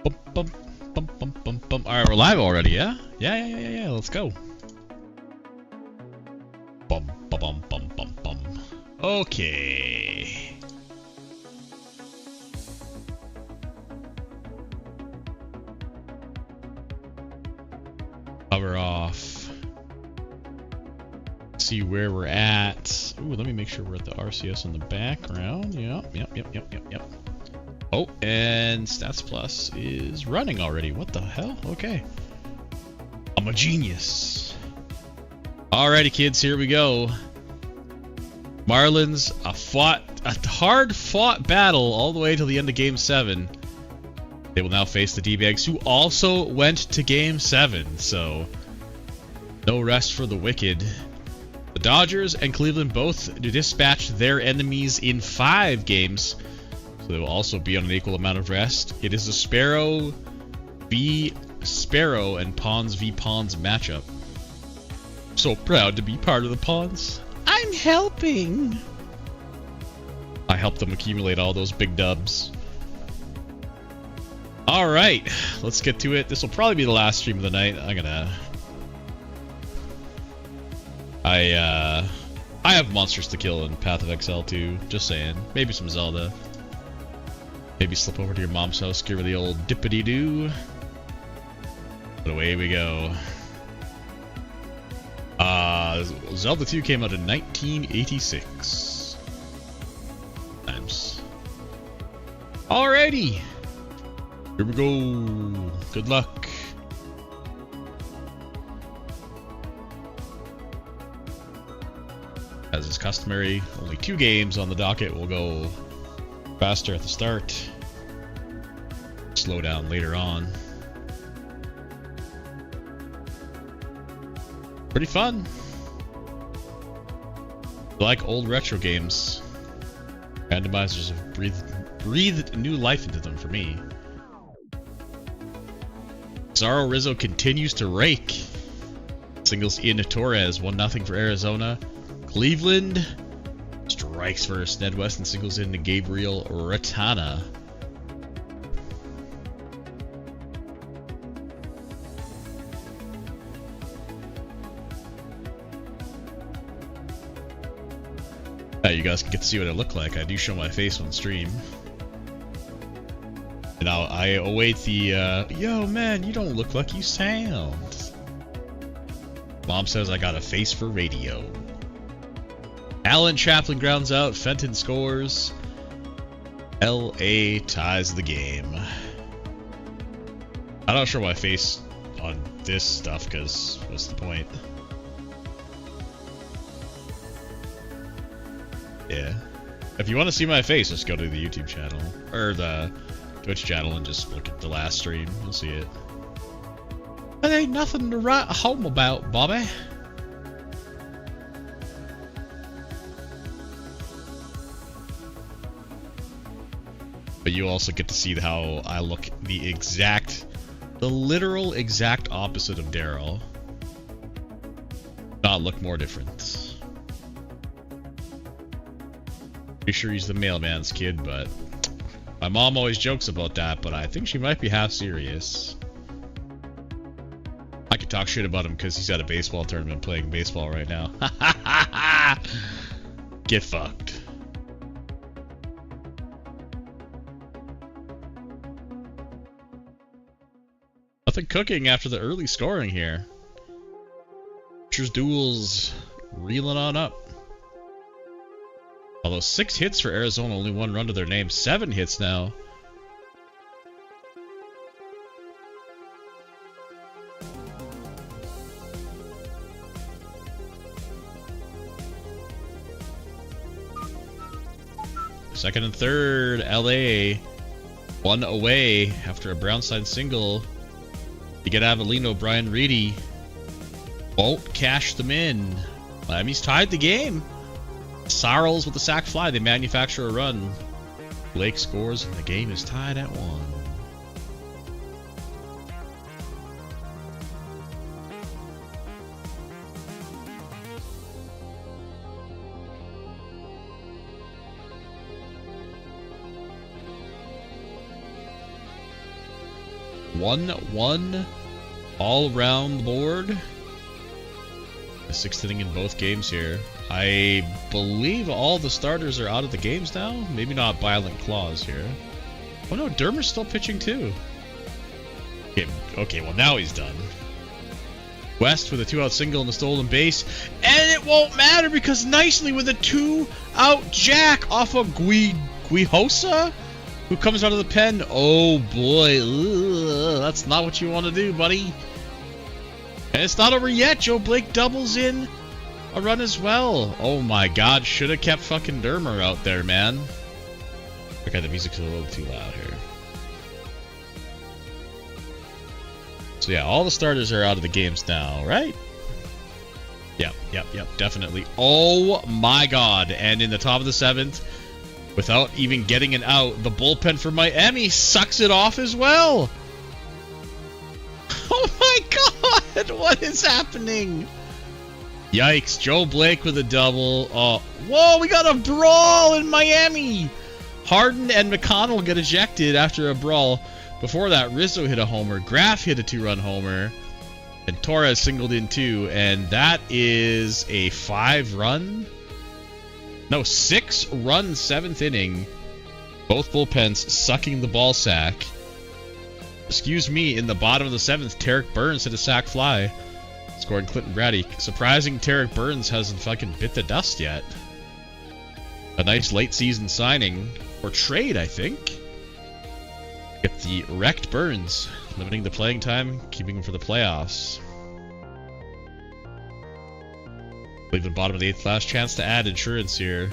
Bum, bum, bum, bum, bum, bum. All right, we're live already, yeah? Yeah. Let's go. Bum, bum, bum, bum, bum, bum. Okay. Cover off. See where we're at. Ooh, let me make sure we're at the RCS in the background. Yep. Oh, and Stats Plus is running already. What the hell? Okay. I'm a genius. Alrighty, kids, here we go. Marlins a hard-fought battle all the way till the end of Game 7. They will now face the D-Bags, who also went to Game 7, so no rest for the wicked. The Dodgers and Cleveland both dispatched their enemies in 5 games, so they will also be on an equal amount of rest. It is a Sparrow v. Sparrow and Pawns v. Pawns matchup. So proud to be part of the Pawns. I'm helping. I helped them accumulate all those big dubs. Alright, let's get to it. This will probably be the last stream of the night. I have monsters to kill in Path of Exile too. Just saying. Maybe some Zelda. Maybe slip over to your mom's house, give her the old dippity-doo. But away we go. Zelda 2 came out in 1986. Times. Alrighty. Here we go. Good luck. As is customary, only 2 games on the docket. We'll go faster at the start. Slow down later on. Pretty fun. I like old retro games. Randomizers have breathed new life into them for me. Cesaro Rizzo continues to rake. Singles in Torres, 1-0 for Arizona. Cleveland strikes first. Ned Weston singles in to Gabriel Ratana. You guys can get to see what I look like. I do show my face on stream. And I await the, yo man, you don't look like you sound. Mom says I got a face for radio. Alan Chaplin grounds out. Fenton scores. LA ties the game. I'm not sure my face on this stuff, because what's the point? Yeah. If you want to see my face, just go to the YouTube channel. Or the Twitch channel and just look at the last stream. You'll see it. There ain't nothing to write home about, Bobby. But you also get to see how I look the literal exact opposite of Daryl. Not look more different. Pretty sure he's the mailman's kid, but my mom always jokes about that, but I think she might be half serious. I could talk shit about him because he's at a baseball tournament playing baseball right now. Get fucked. Nothing cooking after the early scoring here. Pitchers duels reeling on up. Although 6 hits for Arizona, only 1 run to their name. 7 hits now. Second and third, LA. 1 away after a Brownside single. You get Avellino, Brian Reedy won't cash them in. Miami's tied the game. Sarles with the sac fly. They manufacture a run. Blake scores and the game is tied at 1. 1-1 all around the board. The 6th inning in both games here. I believe all the starters are out of the games now. Maybe not Violent Claws here. Oh no, Dermer's still pitching too. Okay, well now he's done. West with a 2-out single and a stolen base. And it won't matter because nicely with a 2-out jack off of Guijosa, who comes out of the pen. Oh boy, ugh, that's not what you want to do, buddy. And it's not over yet. Joe Blake doubles in a run as well. Oh my god, should have kept fucking Dermer out there, man. Okay, the music's a little too loud here. So yeah, all the starters are out of the games now, right? Yep, definitely. Oh my god, and in the top of the 7th, without even getting an out, the bullpen for Miami sucks it off as well. Oh my god, what is happening? Yikes, Joe Blake with a double. Oh, whoa, we got a brawl in Miami. Harden and McConnell get ejected after a brawl. Before that, Rizzo hit a homer, Graff hit a 2-run homer, and Torres singled in 2, and that is a 6-run 7th inning. Both bullpens sucking the ball sack. Excuse me, in the bottom of the 7th, Tarek Burns hit a sac fly, scoring Clinton Brady. Surprising Tarek Burns hasn't fucking bit the dust yet. A nice late season signing, or trade, I think. Get the wrecked Burns, limiting the playing time, keeping him for the playoffs. Cleveland bottom of the 8th, last chance to add insurance here.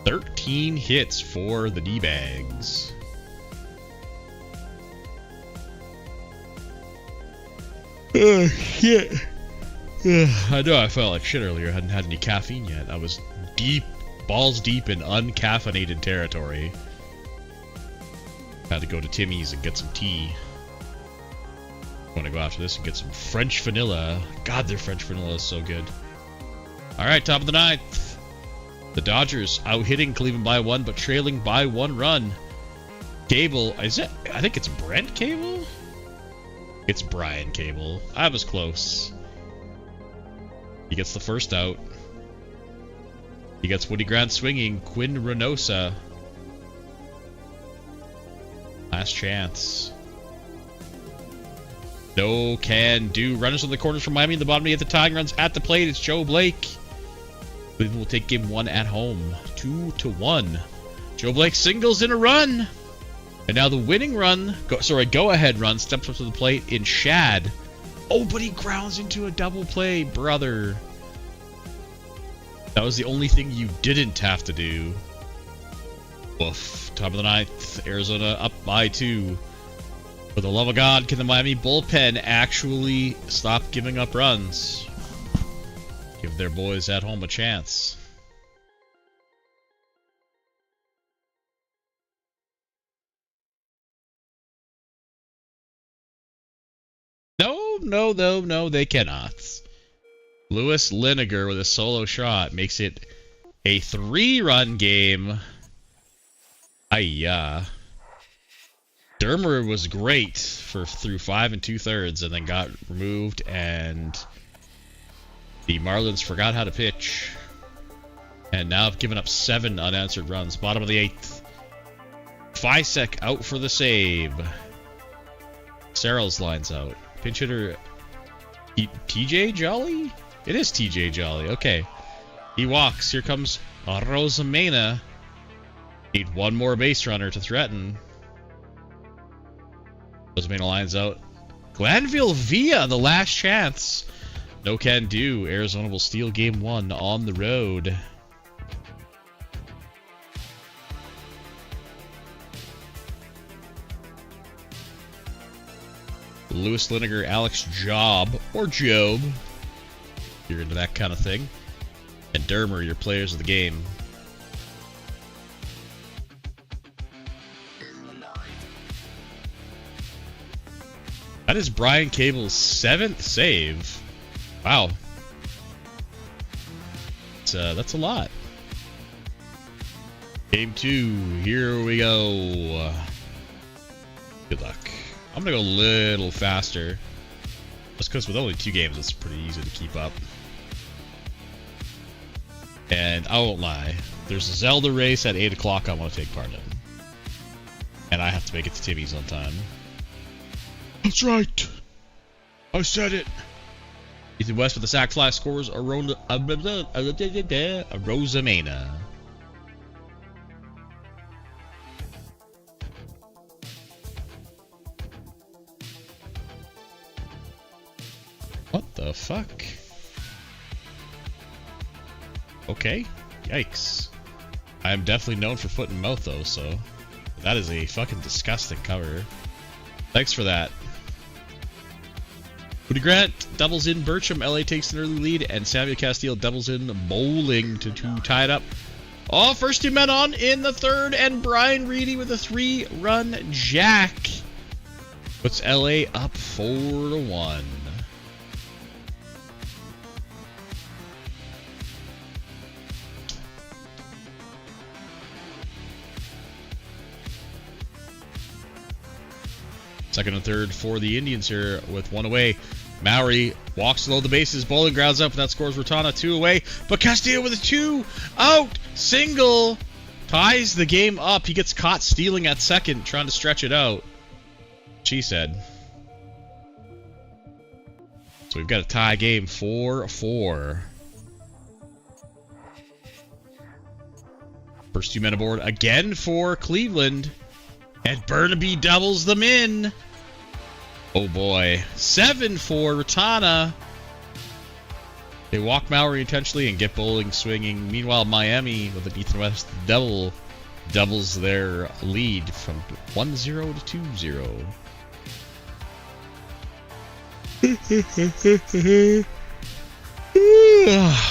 13 hits for the D-Bags. Oh, shit. I know I felt like shit earlier. I hadn't had any caffeine yet. I was balls deep in uncaffeinated territory. Had to go to Timmy's and get some tea. I'm gonna go after this and get some French vanilla. God, their French vanilla is so good. Alright, top of the 9th. The Dodgers out-hitting Cleveland by 1, but trailing by 1 run. Cable, I think it's Brent Cable? It's Brian Cable. I was close. He gets the first out. He gets Woody Grant swinging. Quinn Reynosa. Last chance. No can do. Runners on the corners from Miami in the bottom to get the tying runs at the plate. It's Joe Blake. Cleveland will take game 1 at home. 2-1. Joe Blake singles in a run. And now the winning run, go-ahead run, steps up to the plate in Shad. Oh, but he grounds into a double play, brother. That was the only thing you didn't have to do. Woof. Top of the 9th, Arizona up by 2. For the love of God, can the Miami bullpen actually stop giving up runs? Give their boys at home a chance. No, they cannot. Lewis Liniger with a solo shot makes it a 3-run game. Dermer was great through 5 2/3 and then got removed, and the Marlins forgot how to pitch. And now have given up 7 unanswered runs. Bottom of the 8th. Fisek out for the save. Sarles lines out. Pinch hitter TJ Jolly? It is TJ Jolly. Okay. He walks. Here comes Rosamena. Need one more base runner to threaten. Rosamena lines out. Glanville Villa, the last chance. No can do. Arizona will steal game 1 on the road. Lewis Liniger, Alex Job, or Job, if you're into that kind of thing, and Dermer, your players of the game. That is Brian Cable's 7th save. Wow. That's a lot. Game 2, here we go. Good luck. I'm gonna go a little faster. Just because with only 2 games, it's pretty easy to keep up. And I won't lie, there's a Zelda race at 8 o'clock I want to take part in. And I have to make it to Timmy's on time. That's right. I said it. Ethan West with the sack fly scores a Rosamena. What the fuck? Okay. Yikes. I am definitely known for foot and mouth though, so that is a fucking disgusting cover. Thanks for that. Woody Grant doubles in Bertram. LA takes an early lead, and Samuel Castile doubles in Bowling to tie it up. Oh, first 2 men on in the third, and Brian Reedy with a 3-run jack puts LA up 4-1. Second and third for the Indians here with 1 away. Mowry walks below the bases. Bowling grounds up, and that scores Rotana 2 away. But Castillo with a 2-out single ties the game up. He gets caught stealing at second, trying to stretch it out. She said. So we've got a tie game 4-4. First 2 men aboard again for Cleveland. And Burnaby doubles them in. Oh boy. 7 for Rotana. They walk Mowry intentionally and get Bowling swinging. Meanwhile, Miami with an Ethan West double doubles their lead from 1-0 to 2-0.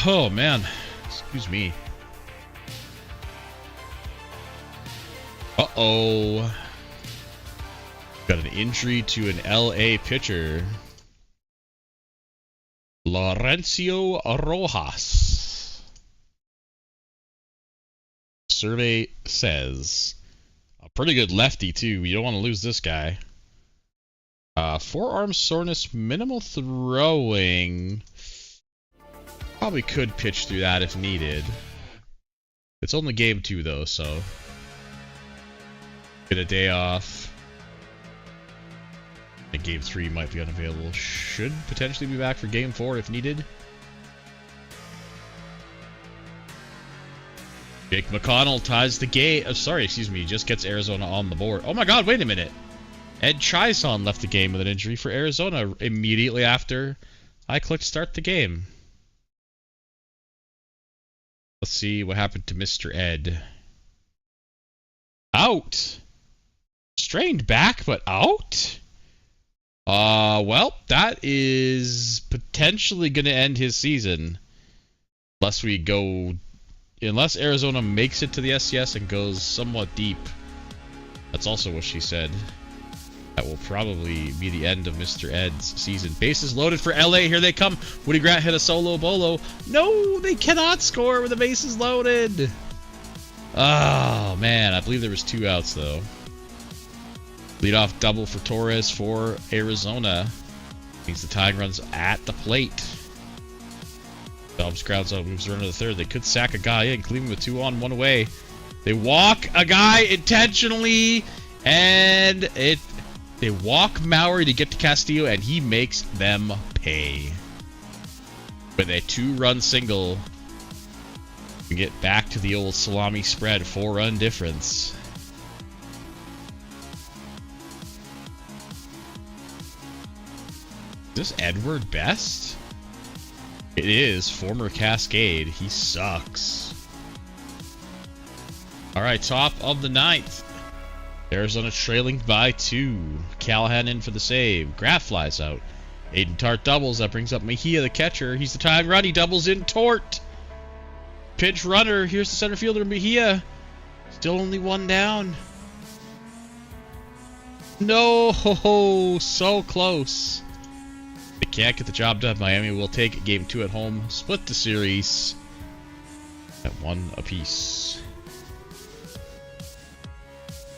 Oh man. Excuse me. Uh-oh. Got an injury to an LA pitcher. Laurencio Rojas. Survey says a pretty good lefty too. You don't want to lose this guy. Forearm soreness, minimal throwing. Probably could pitch through that if needed. It's only game 2 though, so get a day off. And game 3 might be unavailable. Should potentially be back for game 4 if needed. Jake McConnell ties the game. Just gets Arizona on the board. Oh my god, wait a minute. Ed Chison left the game with an injury for Arizona immediately after I clicked start the game. Let's see what happened to Mr. Ed. Out. Strained back, but out? Well, that is potentially going to end his season. Unless Arizona makes it to the SCS and goes somewhat deep. That's also what she said. That will probably be the end of Mr. Ed's season. Bases loaded for LA. Here they come. Woody Grant hit a solo bolo. No, they cannot score with the bases loaded. Oh, man. I believe there was 2 outs, though. Leadoff double for Torres for Arizona. Means the tying runs at the plate. Phelps grounds out, moves runner to the third. They could sack a guy in. Cleveland with 2 on, 1 away. They walk a guy intentionally, and they walk Mowry to get to Castillo, and he makes them pay. With a 2-run single, we get back to the old salami spread, 4-run difference. Is this Edward Best? It is. Former Cascade. He sucks. Alright, top of the 9th. Arizona trailing by 2. Callahan in for the save. Graff flies out. Aiden Tart doubles. That brings up Mejia, the catcher. He's the tying run. He doubles in. Tort. Pinch runner. Here's the center fielder, Mejia. Still only 1 down. No, so close. They can't get the job done. Miami will take game 2 at home. Split the series at 1 apiece.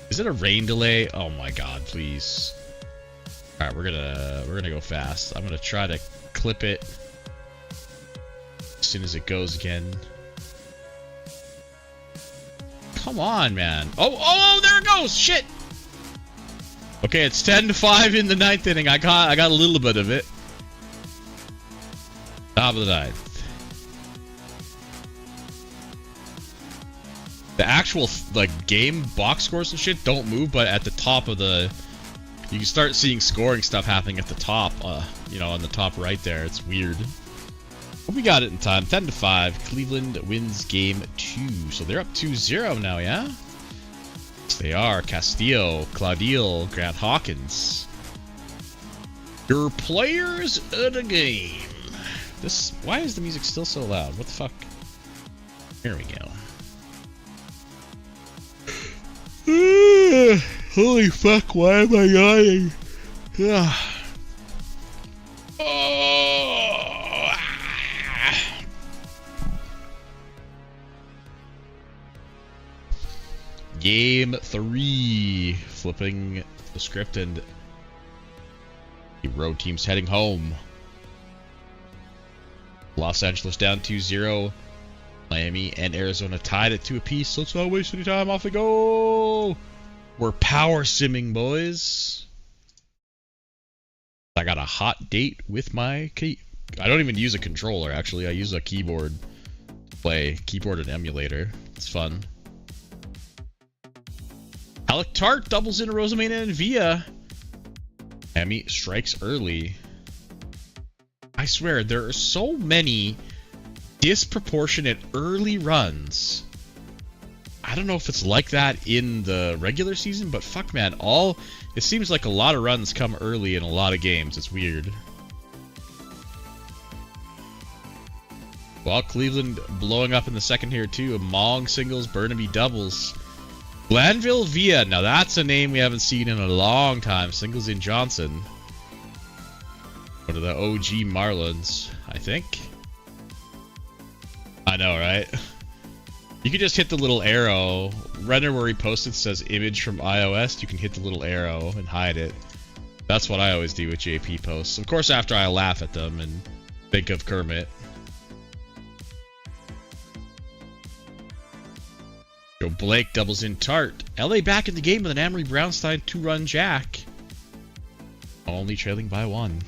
Is it a rain delay? Oh my god, please. Alright, we're gonna go fast. I'm gonna try to clip it as soon as it goes again. Come on, man. Oh, there it goes! Shit! Okay, it's 10-5 in the 9th inning. I got a little bit of it. Top of the 9th. The actual, like, game box scores and shit don't move, but at the top of the... You can start seeing scoring stuff happening at the top, you know, on the top right there. It's weird. But we got it in time. 10-5. Cleveland wins game 2. So they're up 2-0 now, yeah? Yes, they are. Castillo, Claudil, Grant Hawkins. Your players of the game. Why is the music still so loud? What the fuck? Here we go. Holy fuck, why am I yawning? Game 3. Flipping the script, and the road team's heading home. Los Angeles down 2-0. Miami and Arizona tied at 2 apiece. Let's not waste any time. Off we go. We're power simming, boys. I got a hot date with my key. I don't even use a controller, actually. I use a keyboard to play. Keyboard and emulator. It's fun. Alec Tart doubles in Rosamena and Villa. Miami strikes early. I swear, there are so many disproportionate early runs. I don't know if it's like that in the regular season, but fuck, man, it seems like a lot of runs come early in a lot of games. It's weird. Well, Cleveland blowing up in the second here too. Mong singles, Burnaby doubles. Glanville Villa, now that's a name we haven't seen in a long time. Singles in Johnson. One of the OG Marlins, I think. I know, right? You can just hit the little arrow. Render where he posted says image from iOS. You can hit the little arrow and hide it. That's what I always do with JP posts. Of course, after I laugh at them and think of Kermit. Joe Blake doubles in Tart. LA back in the game with an Amory Brownstein 2-run jack. Only trailing by 1.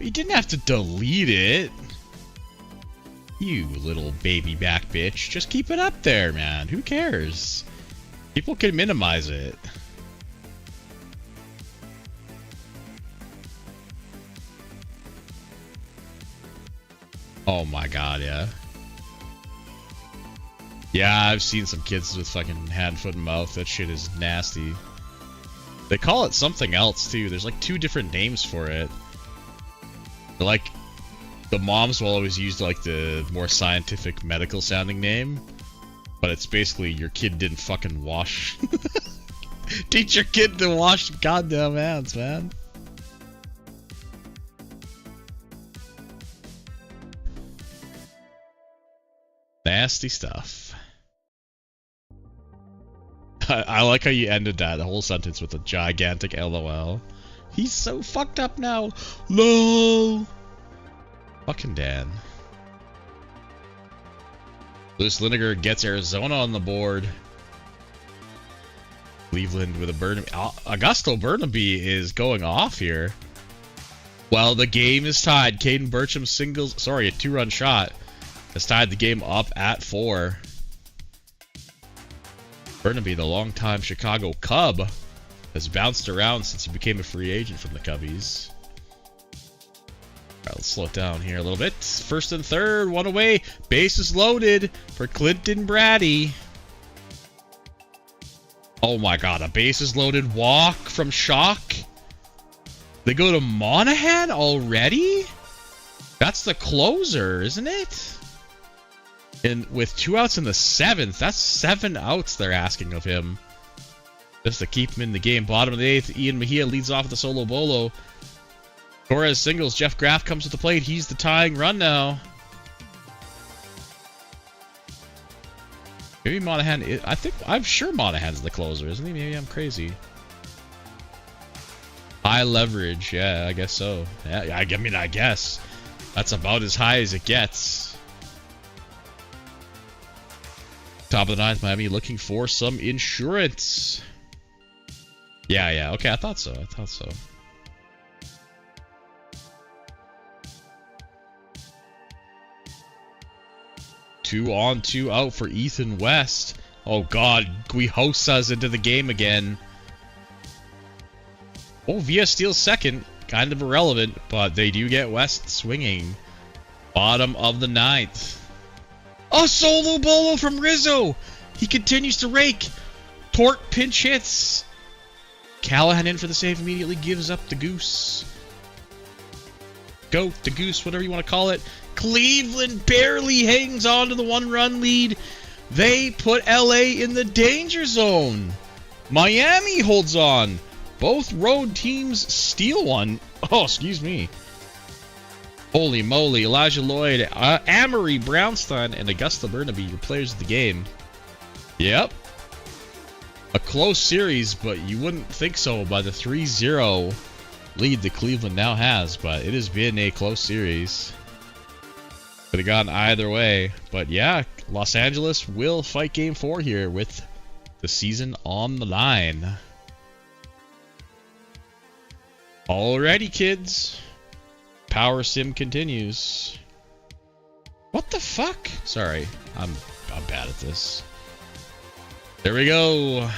You didn't have to delete it. You little baby back bitch. Just keep it up there, man. Who cares? People can minimize it. Oh my god, yeah. Yeah, I've seen some kids with fucking hand, foot, and mouth. That shit is nasty. They call it something else, too. There's like 2 different names for it. Like, the moms will always use like the more scientific medical sounding name, but it's basically your kid didn't fucking wash. Teach your kid to wash goddamn hands, man. Nasty stuff. I like how you ended that whole sentence with a gigantic LOL. He's so fucked up now. LOL. Fucking Dan. Lewis Liniger gets Arizona on the board. Cleveland with a Burnaby. Augusto Burnaby is going off here. Well, the game is tied. Caden Burcham's a 2-run shot has tied the game up at 4. Burnaby, the longtime Chicago Cub, has bounced around since he became a free agent from the Cubbies. Alright, let's slow it down here a little bit. First and third, 1 away. Bases loaded for Clinton Brady. Oh my god, a bases loaded walk from Shock. They go to Monahan already? That's the closer, isn't it? And with 2 outs in the 7th, that's 7 outs they're asking of him. Just to keep him in the game. Bottom of the 8th, Ian Mejia leads off with a solo bolo. Torres singles. Jeff Graff comes to the plate. He's the tying run now. Maybe Monahan. I'm sure Monahan's the closer, isn't he? Maybe I'm crazy. High leverage. Yeah, I guess so. Yeah, I mean, I guess that's about as high as it gets. Top of the ninth, Miami looking for some insurance. Yeah. Okay, I thought so. 2 on, 2 out for Ethan West. Oh God, Guijosa's into the game again. Oh, Villa steals second. Kind of irrelevant, but they do get West swinging. Bottom of the ninth. A solo bolo from Rizzo. He continues to rake. Torque pinch hits. Callahan in for the save, immediately gives up the goose. Goat, the goose, whatever you want to call it. Cleveland barely hangs on to the 1-run lead. They put LA in the danger zone. Miami holds on. Both road teams steal one. Oh, excuse me. Holy moly. Elijah Lloyd, Amory Brownstein, and Augusta Burnaby, your players of the game. Yep. A close series, but you wouldn't think so by the 3-0 lead that Cleveland now has. But it has been a close series. Could have gone either way. But yeah, Los Angeles will fight Game 4 here with the season on the line. Alrighty, kids. Power Sim continues. What the fuck? Sorry, I'm bad at this. There we go.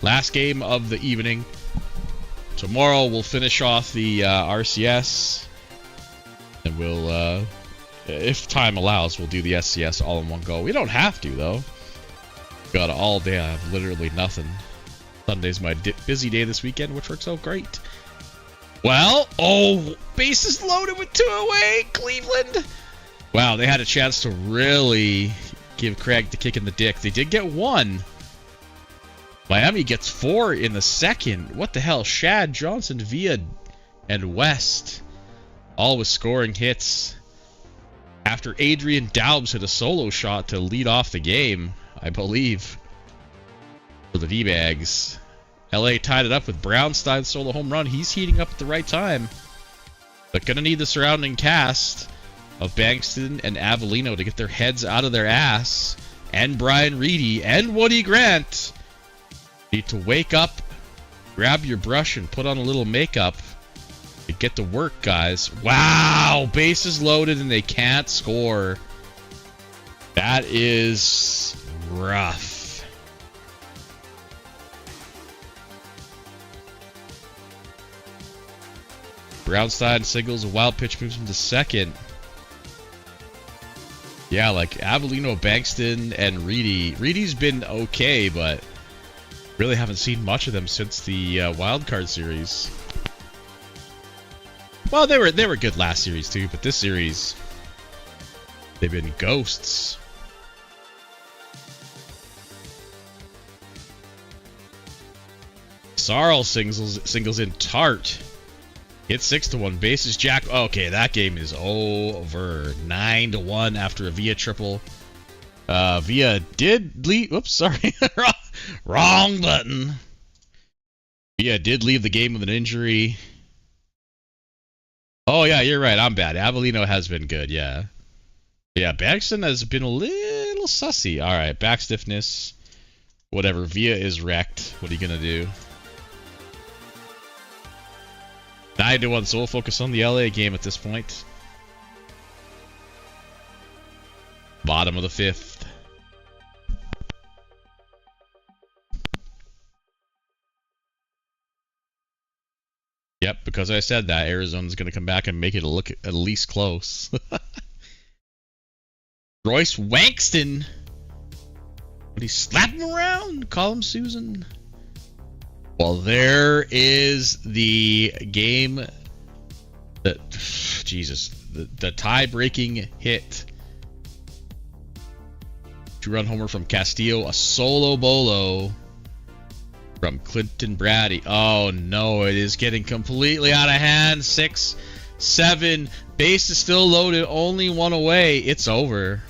Last game of the evening. Tomorrow we'll finish off the RCS. And we'll, if time allows, we'll do the SCS all in one go. We don't have to, though. Got all day. I have literally nothing. Sunday's my busy day this weekend, which works out great. Well, oh, bases loaded with 2 away, Cleveland. Wow, they had a chance to really give Craig the kick in the dick. They did get 1. Miami gets 4 in the second. What the hell? Shad, Johnson, Villa, and West, all with scoring hits. After Adrian Daubs hit a solo shot to lead off the game, I believe, for the D-Bags. LA tied it up with Brownstein's solo home run. He's heating up at the right time. But gonna need the surrounding cast of Bankston and Avellino to get their heads out of their ass. And Brian Reedy and Woody Grant need to wake up, grab your brush, and put on a little makeup to get to work, guys. Wow! Bases loaded and they can't score. That is rough. Brownstein singles, a wild pitch moves him to second. Yeah, like Avellino, Bankston, and Reedy. Reedy's been okay, but really haven't seen much of them since the wild card series. Well, they were good last series too, but this series they've been ghosts. Sarl singles in Tart. Hits 6-1. Bases jack. Okay, that game is over. 9-1 after a Villa triple. Villa did leave. Oops, sorry. Wrong button. Villa did leave the game with an injury. Oh, yeah, you're right. I'm bad. Avellino has been good, yeah. Yeah, Baxton has been a little sussy. All right, back stiffness. Whatever. Villa is wrecked. What are you going to do? 9-1, so we'll focus on the LA game at this point. Bottom of the 5th. Yep, because I said that, Arizona's going to come back and make it look at least close. Royce Wankston. Would he slap him around? Call him Susan? Well, there is the game that, Jesus, the tie-breaking hit. 2-run homer from Castillo, a solo bolo from Clinton Brady. Oh no, it is getting completely out of hand. 6-7, base is still loaded, only 1 away. It's over.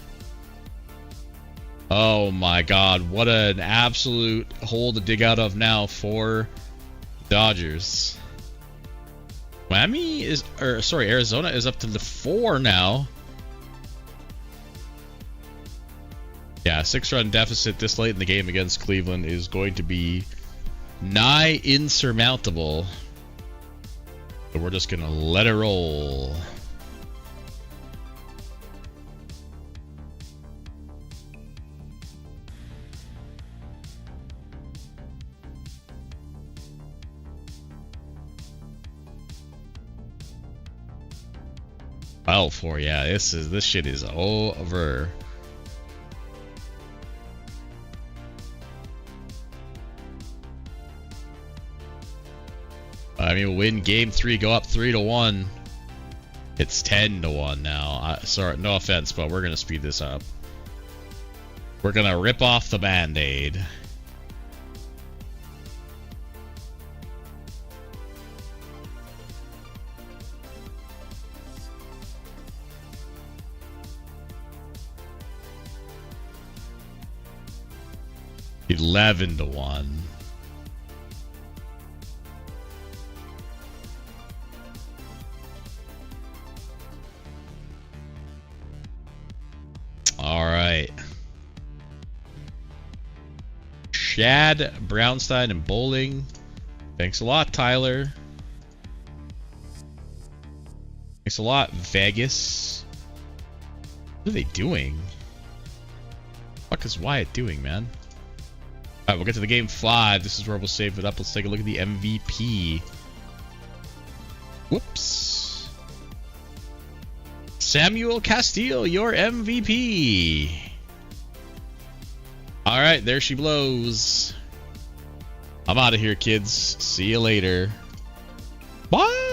Oh my god, what an absolute hole to dig out of now for Dodgers. Arizona is up to the 4 now. Yeah, 6-run deficit this late in the game against Cleveland is going to be nigh insurmountable. So we're just gonna let it roll. Well, yeah, this shit is over. I mean, win game 3, go up 3-1. It's 10-1 now. Sorry, no offense, but we're gonna speed this up. We're gonna rip off the Band-Aid. $11-1. All right. Shad, Brownstein, and Bowling. Thanks a lot, Tyler. Thanks a lot, Vegas. What are they doing? What the fuck is Wyatt doing, man? Alright, we'll get to the game 5. This is where we'll save it up. Let's take a look at the MVP. Whoops. Samuel Castile, your MVP. Alright, there she blows. I'm out of here, kids. See you later. Bye.